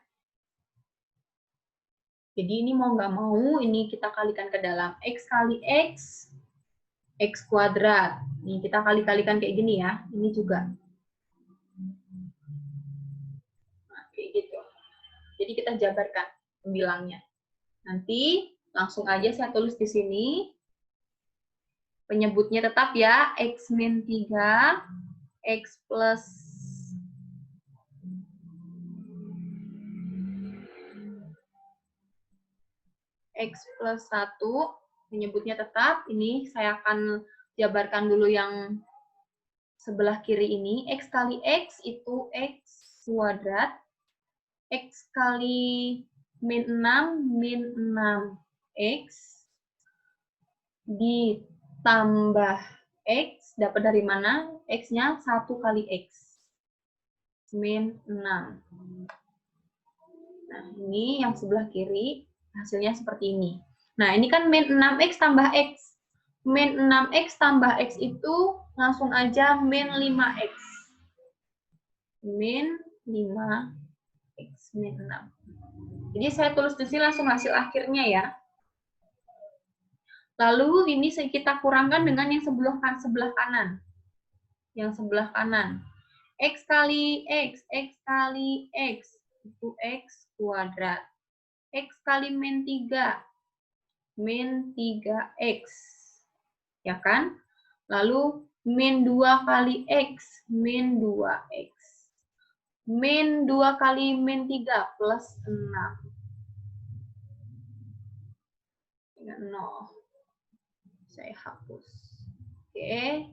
Jadi ini mau nggak mau, ini kita kalikan ke dalam X kali X, X kuadrat. Ini kita kali-kalikan kayak gini ya, ini juga. Nah, kayak gitu. Jadi kita jabarkan pembilangnya. Nanti langsung aja saya tulis di sini. Penyebutnya tetap ya, X min 3, X plus 1, penyebutnya tetap. Ini saya akan jabarkan dulu yang sebelah kiri ini. X kali X itu X kuadrat. X kali min 6, min 6X ditambah X, dapat dari mana? X-nya 1 kali X. Min 6. Nah, ini yang sebelah kiri, hasilnya seperti ini. Nah, ini kan min 6X tambah X. Min 6X tambah X itu langsung aja min 5X. Min 5X, min 6. Jadi saya tulis di sini langsung hasil akhirnya ya. Lalu ini kita kurangkan dengan yang sebelah kanan. Yang sebelah kanan. X kali X kali X, itu X kuadrat. X kali min 3, min 3X. Ya kan? Lalu min 2 kali X, min 2X. Min 2 kali min 3 plus 6. Dengan 0. Saya hapus. Oke.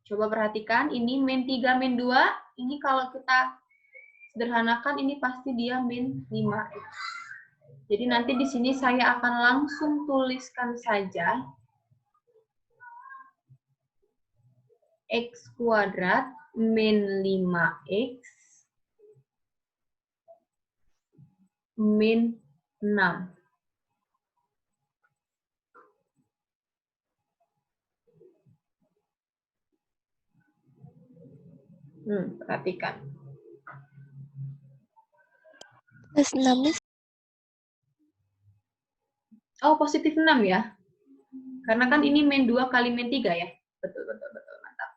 Coba perhatikan, ini min 3, min 2. Ini kalau kita sederhanakan, ini pasti dia min 5X. Jadi nanti di sini saya akan langsung tuliskan saja. X kuadrat min 5X min 6. Perhatikan. Plus 6 Oh, positif 6 ya. Karena kan ini min 2 kali min 3 ya. Betul, betul, betul. Mantap.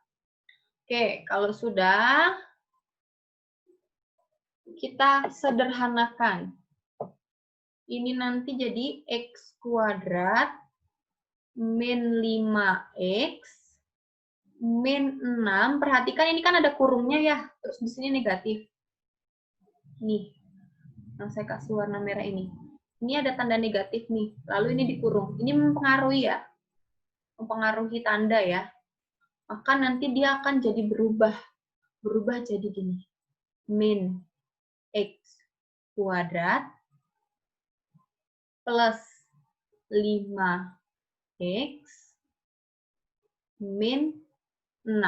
Oke, kalau sudah, kita sederhanakan. Ini nanti jadi X kuadrat min 5X min 6. Perhatikan ini kan ada kurungnya ya. Terus di sini negatif. Nih, yang saya kasih warna merah ini. Ini ada tanda negatif nih. Lalu ini dikurung. Ini mempengaruhi ya. Mempengaruhi tanda ya. Maka nanti dia akan jadi berubah. Berubah jadi gini. Min X kuadrat plus 5X min 6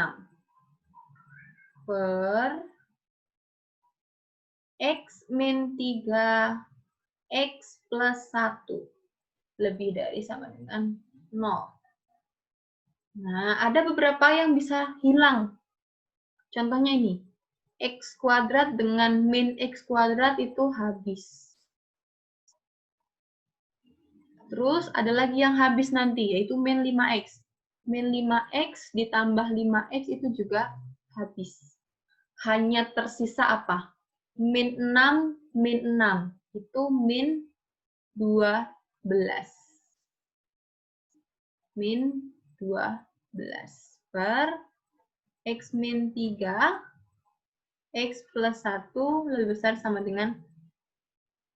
per X min 3 X plus 1 lebih dari sama dengan 0. Nah, ada beberapa yang bisa hilang. Contohnya ini, X kuadrat dengan min X kuadrat itu habis. Terus ada lagi yang habis nanti, yaitu min 5X. Min 5X ditambah 5X itu juga habis. Hanya tersisa apa? Min 6, min 6. Itu min 12. Min 12 per X min 3, X plus 1 lebih besar sama dengan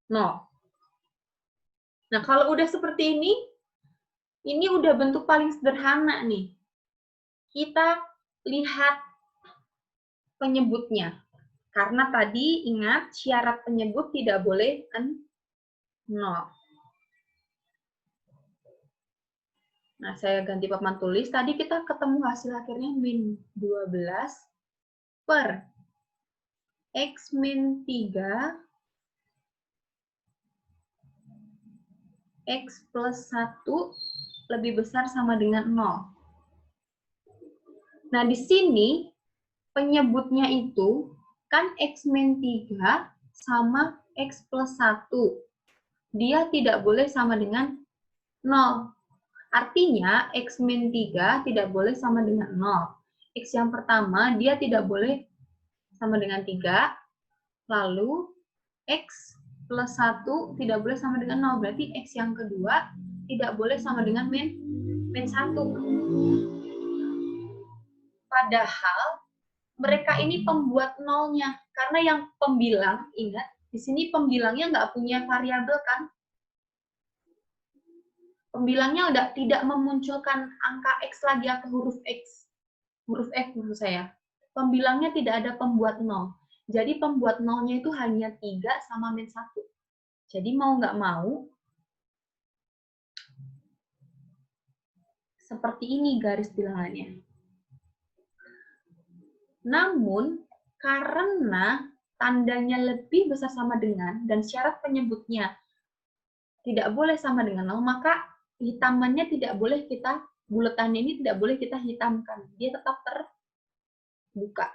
0. Nah, kalau udah seperti ini udah bentuk paling sederhana nih. Kita lihat penyebutnya. Karena tadi ingat syarat penyebut tidak boleh 0. Nah, saya ganti papan tulis. Tadi kita ketemu hasil akhirnya min 12 per X min 3 X plus 1 lebih besar sama dengan 0. Nah, di sini penyebutnya itu kan X min 3 sama X plus 1. Dia tidak boleh sama dengan 0. Artinya, X min 3 tidak boleh sama dengan 0. X yang pertama, dia tidak boleh sama dengan 3. Lalu, X plus 1 tidak boleh sama dengan 0. Berarti X yang kedua tidak boleh sama dengan min 1. Padahal, mereka ini pembuat nolnya. Karena yang pembilang, ingat, di sini pembilangnya nggak punya variabel kan? Pembilangnya udah tidak memunculkan angka X lagi atau huruf X. Huruf X menurut saya. Pembilangnya tidak ada pembuat nol. Jadi pembuat nolnya itu hanya 3 sama min 1. Jadi mau nggak mau, seperti ini garis bilangannya. Namun, karena tandanya lebih besar sama dengan, dan syarat penyebutnya tidak boleh sama dengan 0, maka hitamannya tidak boleh kita, buletannya ini tidak boleh kita hitamkan. Dia tetap terbuka.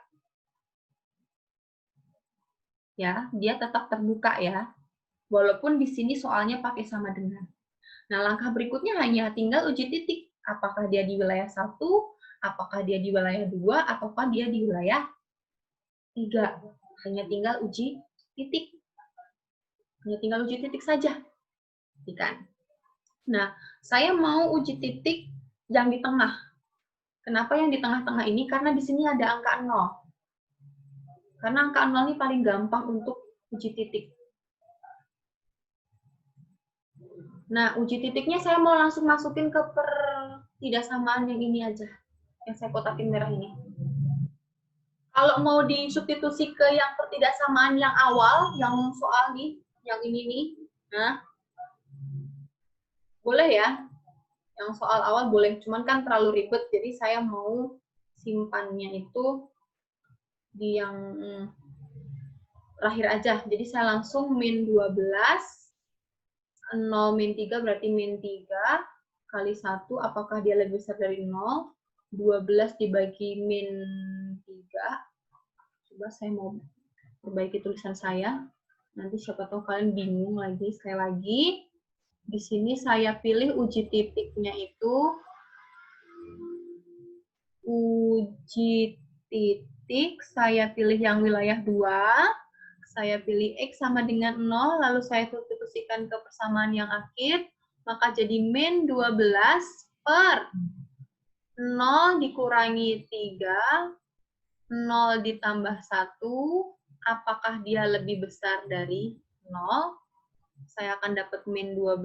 Ya, dia tetap terbuka ya. Walaupun di sini soalnya pakai sama dengan. Nah, langkah berikutnya hanya tinggal uji titik. Apakah dia di wilayah 1, apakah dia di wilayah 2, ataukah dia di wilayah 3. Hanya tinggal uji titik. Hanya tinggal uji titik saja. Kan? Nah, saya mau uji titik yang di tengah. Kenapa yang di tengah-tengah ini? Karena di sini ada angka 0. Karena angka 0 ini paling gampang untuk uji titik. Nah, uji titiknya saya mau langsung masukin ke pertidaksamaan yang ini aja. Yang saya kotakin merah ini. Kalau mau disubstitusi ke yang pertidaksamaan yang awal, yang soal nih, yang ini nih, nah, boleh ya. Yang soal awal boleh, cuman kan terlalu ribet, jadi saya mau simpannya itu di yang terakhir aja. Jadi saya langsung min 12, 0 min 3 berarti min 3 kali 1, apakah dia lebih besar dari 0? 12 dibagi min 3. Coba saya mau perbaiki tulisan saya. Nanti siapa tahu kalian bingung lagi. Sekali lagi, di sini saya pilih uji titiknya itu uji titik, saya pilih yang wilayah 2, saya pilih X sama dengan 0, lalu saya substitusikan ke persamaan yang akhir, maka jadi min 12 per 0 dikurangi 3, 0 ditambah 1, apakah dia lebih besar dari 0? Saya akan dapat min 12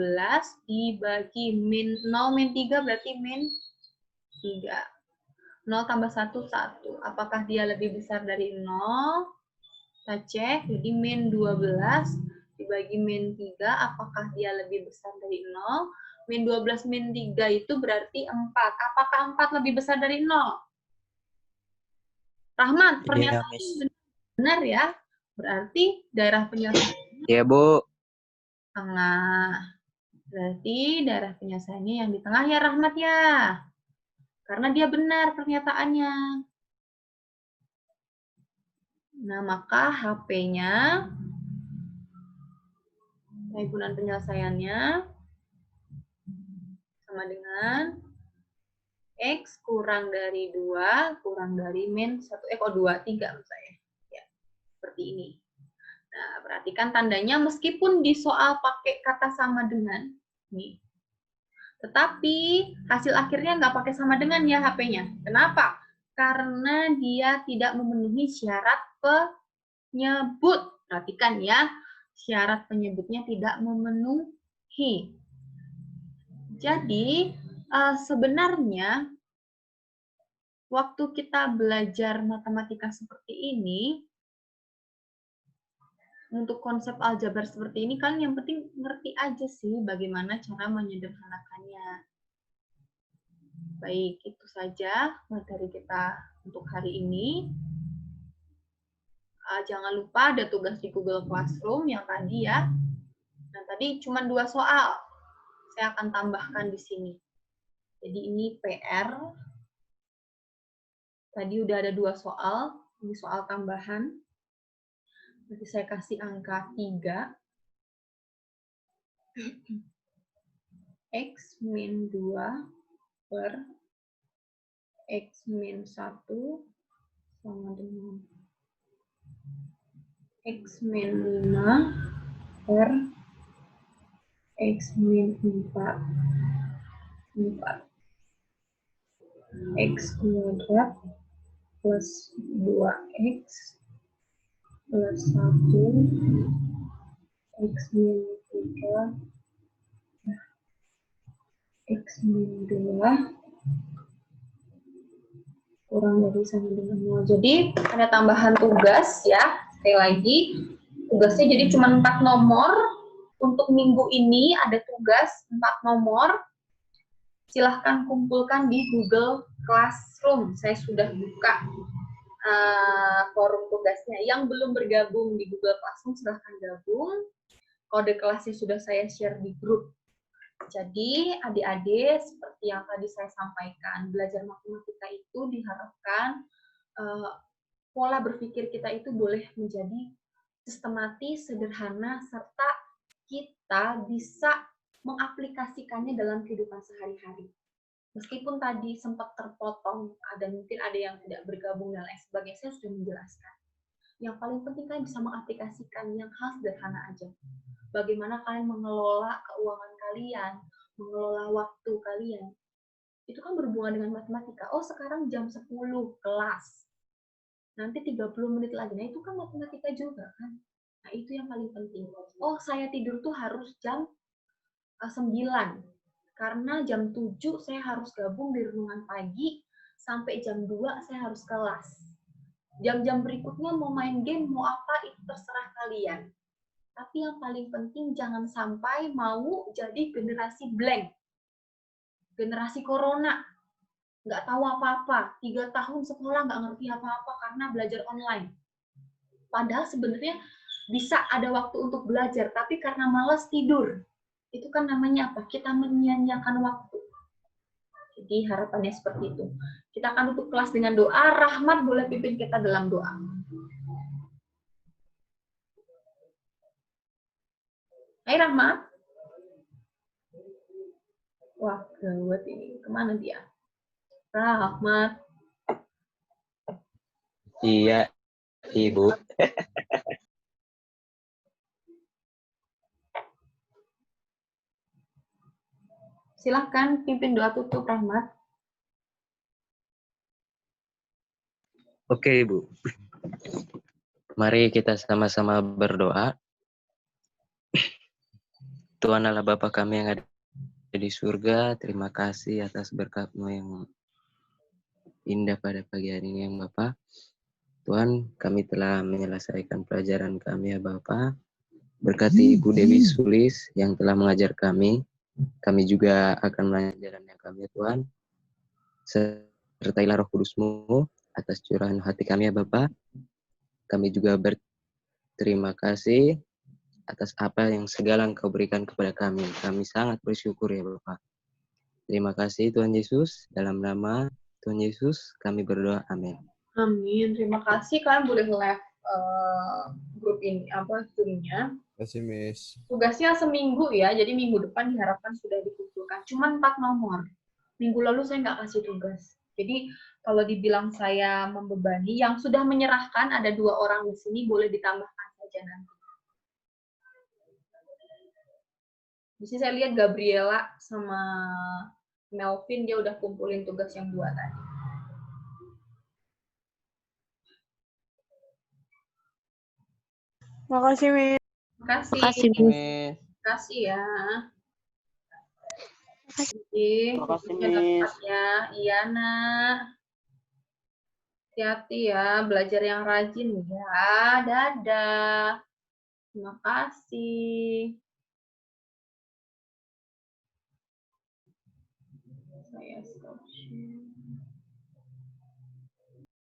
dibagi min 0 min 3 berarti min 3. 0 tambah 1, 1. Apakah dia lebih besar dari 0? Kita cek, jadi min 12 dibagi min 3, apakah dia lebih besar dari 0? Min 12 min 3 itu berarti 4. Apakah 4 lebih besar dari 0? Rahmat, pernyataan Miss. benar ya? Berarti daerah penyelesaian Iya, Bu. tengah. Berarti daerah penyelesaiannya yang di tengah ya, Rahmat ya? Karena dia benar pernyataannya. Nah, maka HP-nya, kegunaan penyelesaiannya, sama dengan X kurang dari 2, kurang dari min 1, 2, 3 menurut saya. Ya, seperti ini. Nah, perhatikan tandanya meskipun di soal pakai kata sama dengan, nih. Tetapi hasil akhirnya nggak pakai sama dengan ya HP-nya. Kenapa? Karena dia tidak memenuhi syarat penyebut. Perhatikan ya, syarat penyebutnya tidak memenuhi. Jadi, sebenarnya waktu kita belajar matematika seperti ini, untuk konsep aljabar seperti ini, kalian yang penting ngerti aja sih bagaimana cara menyederhanakannya. Baik, itu saja materi kita untuk hari ini. Jangan lupa ada tugas di Google Classroom yang tadi ya. Nah, tadi cuma 2 soal. Saya akan tambahkan di sini. Jadi ini PR. Tadi udah ada 2 soal. Ini soal tambahan. Nanti saya kasih angka 3. X min 2 per X min 1 sama dengan X min 5 per X min 4. X kuadrat plus 2X plus 1 X min 3 X min 2 kurang dari sama dengan 0. Jadi ada tambahan tugas ya. Sekali lagi, tugasnya jadi cuma 4 nomor. Untuk minggu ini ada tugas 4 nomor. Silahkan kumpulkan di Google Classroom. Saya sudah buka forum tugasnya. Yang belum bergabung di Google Classroom silahkan gabung. Kode kelasnya sudah saya share di grup. Jadi adik-adik seperti yang tadi saya sampaikan, belajar matematika itu diharapkan pola berpikir kita itu boleh menjadi sistematis, sederhana, serta kita bisa mengaplikasikannya dalam kehidupan sehari-hari. Meskipun tadi sempat terpotong, dan mungkin ada yang tidak bergabung dan lain sebagainya, saya sudah menjelaskan. Yang paling penting kalian bisa mengaplikasikan yang hal sederhana aja. Bagaimana kalian mengelola keuangan kalian, mengelola waktu kalian. Itu kan berhubungan dengan matematika. Oh, sekarang jam 10 kelas. Nanti 30 menit lagi. Nah, itu kan matematika juga kan. Nah, itu yang paling penting. Oh, saya tidur tuh harus jam 9. Karena jam 7 saya harus gabung di renungan pagi, sampai jam 2 saya harus kelas. Jam-jam berikutnya mau main game, mau apa, itu terserah kalian. Tapi yang paling penting jangan sampai mau jadi generasi blank. Generasi corona. nggak tahu apa-apa. 3 tahun sekolah nggak ngerti apa-apa karena belajar online. Padahal sebenarnya bisa ada waktu untuk belajar, tapi karena malas tidur. Itu kan namanya apa? Kita menyia-nyiakan waktu. Jadi harapannya seperti itu. Kita akan tutup kelas dengan doa. Rahmat boleh pimpin kita dalam doa. Hai Rahmat. Wah, gawat ini. Kemana dia? Rahmat. Iya, Ibu. Silahkan pimpin doa tutup, Rahmat. Oke, Ibu. Mari kita sama-sama berdoa. Tuhan Allah Bapa kami yang ada di surga, terima kasih atas berkat-Mu yang indah pada pagi hari ini, yang Bapa. Tuhan, kami telah menyelesaikan pelajaran kami, ya Bapa. Berkati Ibu Dewi Sulis yang telah mengajar kami. Kami juga akan mengajarkan kami, ya Tuhan. Sertailah Roh Kudus-Mu atas curahan hati kami, ya Bapa. Kami juga berterima kasih atas apa yang segala Engkau berikan kepada kami. Kami sangat bersyukur, ya Bapak. Terima kasih Tuhan Yesus. Dalam nama Tuhan Yesus kami berdoa. Amin. Amin. Terima kasih. Kalian boleh nge-live grup ini, Zoom-nya. Kasih, Miss. Tugasnya seminggu ya, jadi minggu depan diharapkan sudah dikumpulkan. Cuman 4 nomor. Minggu lalu saya nggak kasih tugas. Jadi kalau dibilang saya membebani, yang sudah menyerahkan ada 2 orang di sini, boleh ditambahkan saja nanti. Di sini saya lihat Gabriela sama Melvin, dia udah kumpulin tugas yang 2 tadi. Makasih, Miss. Makasih. Makasih, Miss. Makasih ya. Makasih, Jaga Miss. ketat ya. Iya, Nak. Hati-hati ya, belajar yang rajin ya. Dadah. Terima kasih. Saya stop share.